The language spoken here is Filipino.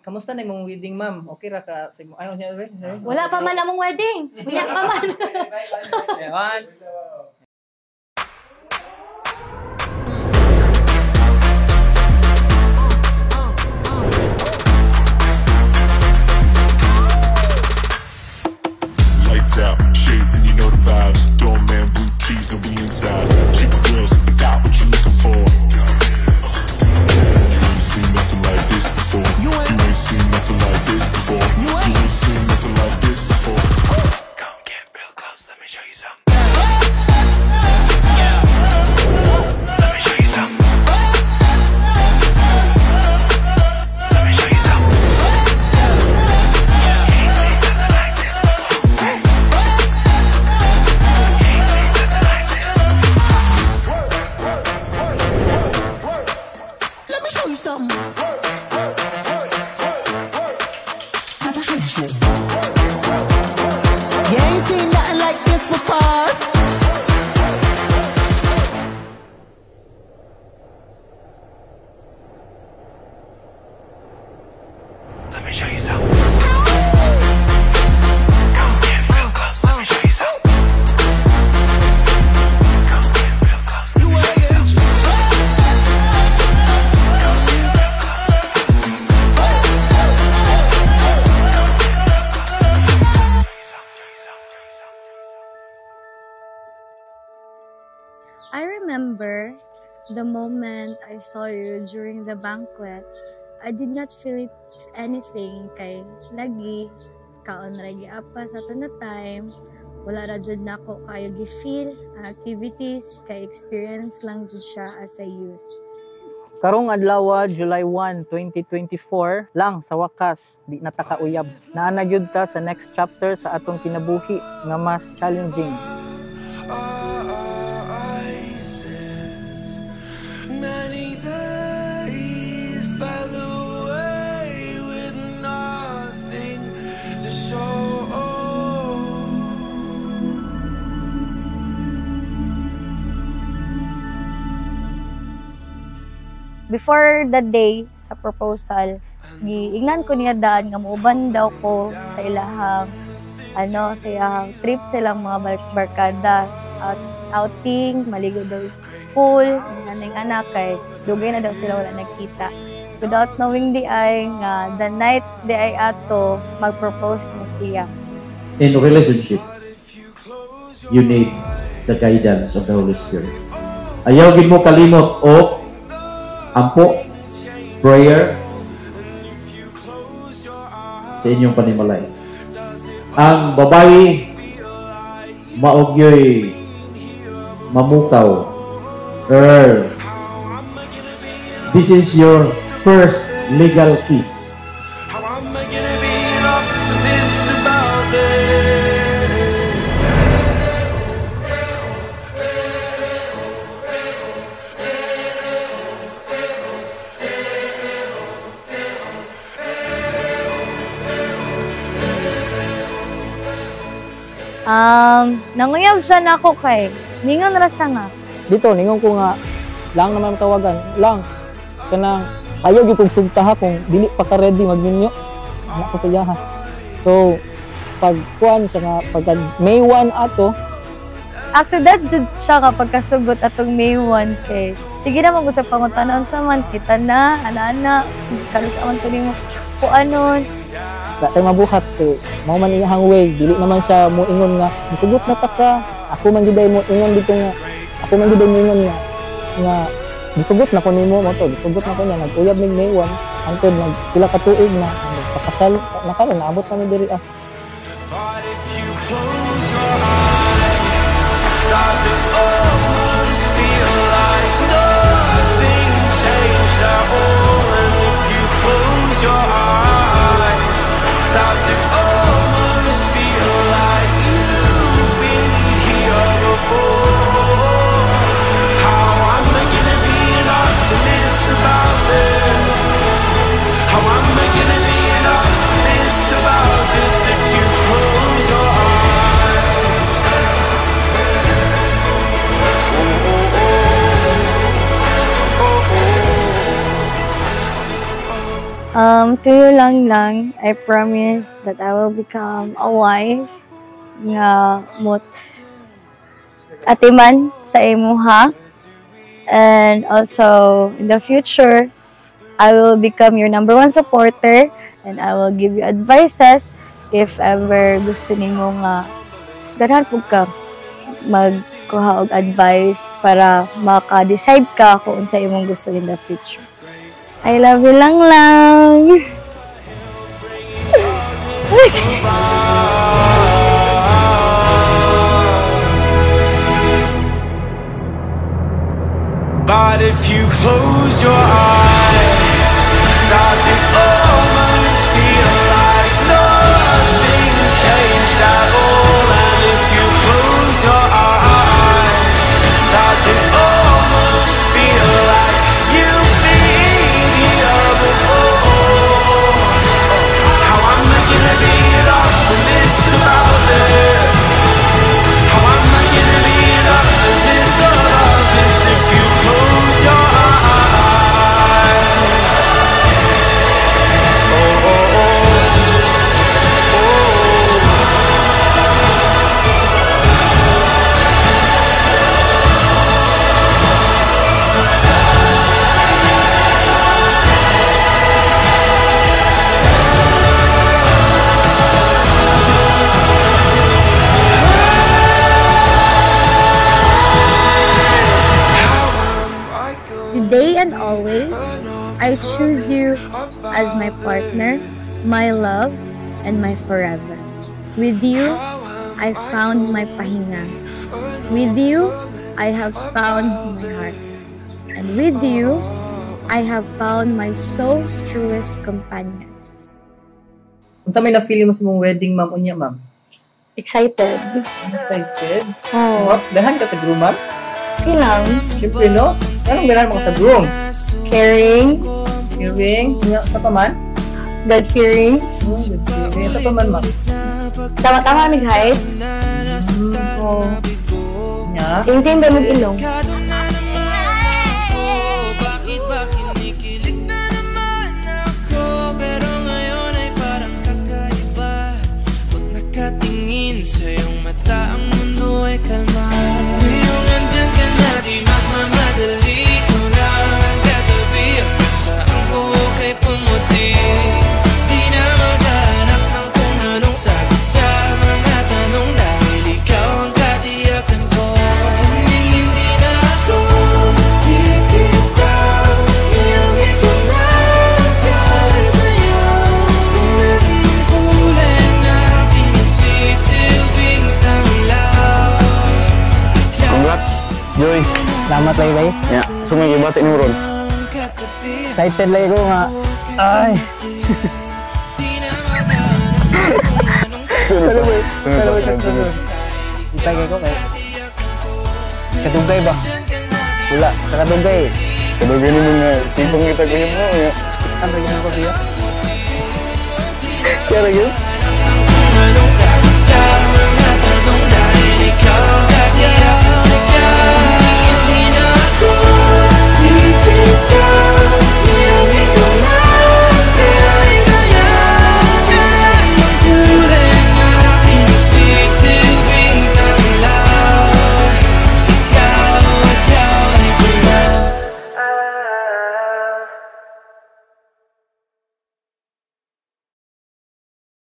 kamusta na imong wedding, ma'am? Okay ra ka sa imong siya ba? Wala pa man among wedding. Wala pa man. Ayan. Lights out, shades and you know the vibes. Doorman, blue cheese and we inside. Cheap grills, got what you looking for. You ain't seen nothing like this before. You ain't seen nothing like this before. You ain't seen nothing like this before. Come get real close, let me show you something. Let me show you something. Let me show you something. You ain't seen nothing like this before. You ain't seen nothing like this. Let me show you something. You ain't seen nothing like this before. Let me show you something. Come get real close, let me show you something. Come get real close, let me show you something. Come get real I remember the moment I saw you during the banquet. I did not feel anything kay lagi kaon ra giapa sa tuna time. Wala ra jud nako kayo gi-feel ang activities kay experience lang jud siya as a youth. Karong adlaw, July 1, 2024, lang sa wakas, di na ta kauyab. Naa na gyud ta sa next chapter sa atong kinabuhi nga mas challenging. Many days by the way with nothing to show. Before the day sa proposal, giingnan ko niya daan nga muuban daw ko sa ilahang sa ilahang trip silang mga barkada, outing, maligo daw sa pool, naning anak kay dugay na daw sila wala nagkita. Without knowing di ay nga the night di ay ato mag-propose na siya. In a relationship, you need the guidance of the Holy Spirit. Ayaw gid mo kalimot o ampo, prayer sa inyong panimalay. Ang babae maugyoy mamukaw. Earl, this is your first legal kiss. How am I gonna be optimist about this? Nanguyab siya na ako kay ningon ra siya nga. Dito, ningon ko nga, lang naman tawagan, lang, kanang, ayaw gyud kong sugtaha kung dili pa ka ready magminyo. Anak ko sa yaha. So, pagkuan siya nga, pagka May 1 ato, After that, jud siya kapag kasugot atong May 1 kay. Sige naman ko siya pangutanon sa man, kita na, ana-ana, kalusaman ko rin mo, kung anon. wala tayo mabuhat eh. Mao man iyang way, dili naman siya mo ingon nga, "Gisugot na ta ka." Ako man gid mo ingon dito nga, ako man gid mo ingon nga gisugot na ko nimo mo to, gisugot na ko niya nag-uyab ning May 1 hangtod nagpila ka tuig na pakasal na karon naabot kami diri ah. But if you close your eyes, does it almost feel like nothing changed at all? And if you close your eyes, does it almost feel like you've been here before? How am I gonna be an optimist about this? How am I gonna be an optimist about this if you close your eyes? To you lang, I promise that I will become a wife nga mot atiman sa imuha. And also, in the future, I will become your number one supporter and I will give you advices if ever gusto nimo nga ganahan pug ka magkuha og advice para maka-decide ka kung unsa imong gusto in the future. I love you lang. But if you close your eyes, does it almost feel like nothing changed at all? And if you close your eyes, does it almost feel like you've been here before? How am I gonna be an optimist about it? How am I gonna be an optimist about this if you close your eyes? Oh, oh, oh. Today and always, I choose you as my partner, my love, and my forever. With you, I found my pahinga. With you, I have found my heart. And with you, I have found my soul's truest companion. Unsa may na-feel mo sa mong wedding, ma'am? Unya, ma'am? Excited? Excited? Oh, What? Ganahan ka sa groom, ma'am? okay lang. Siyempre, no? Anong ganahan mo ka sa groom? Caring, Earring? Unya, sa pa man? God-fearing, Good feeling. Sa pa man, ma'am? tama-tama mig-height, Oh. Unya? same-same ba mag-ilong? Bakit ba kinikilig na naman ako? Pero ngayon ay parang kakaiba. Pag nakatingin sa iyong mata, ang mundo ay kalma. Ngayong nandyan ka na, di magmamadali. Ikaw lang ang katabi. Hanggang saan ko kay pumuti. Di na maghanap ng kung anong sagot sa mga tanong. Dahil ikaw ang katiyakan ko. Hindi na ako bibitaw. Iyong ikaw na agad sa'yo. Kung naging kulay na pinagsisilbing tanglaw. Congrats, Joy. Salamat lay bay. Ya, sumay ibati mo ron. Excited lay ko nga. Ay. Itagay ko kay. Kadugay ba? Wala, sa kadugay. Kadugay mo nga, tipong kita kayo mo. Ya. Ang bagay ko biya. Kaya lagi.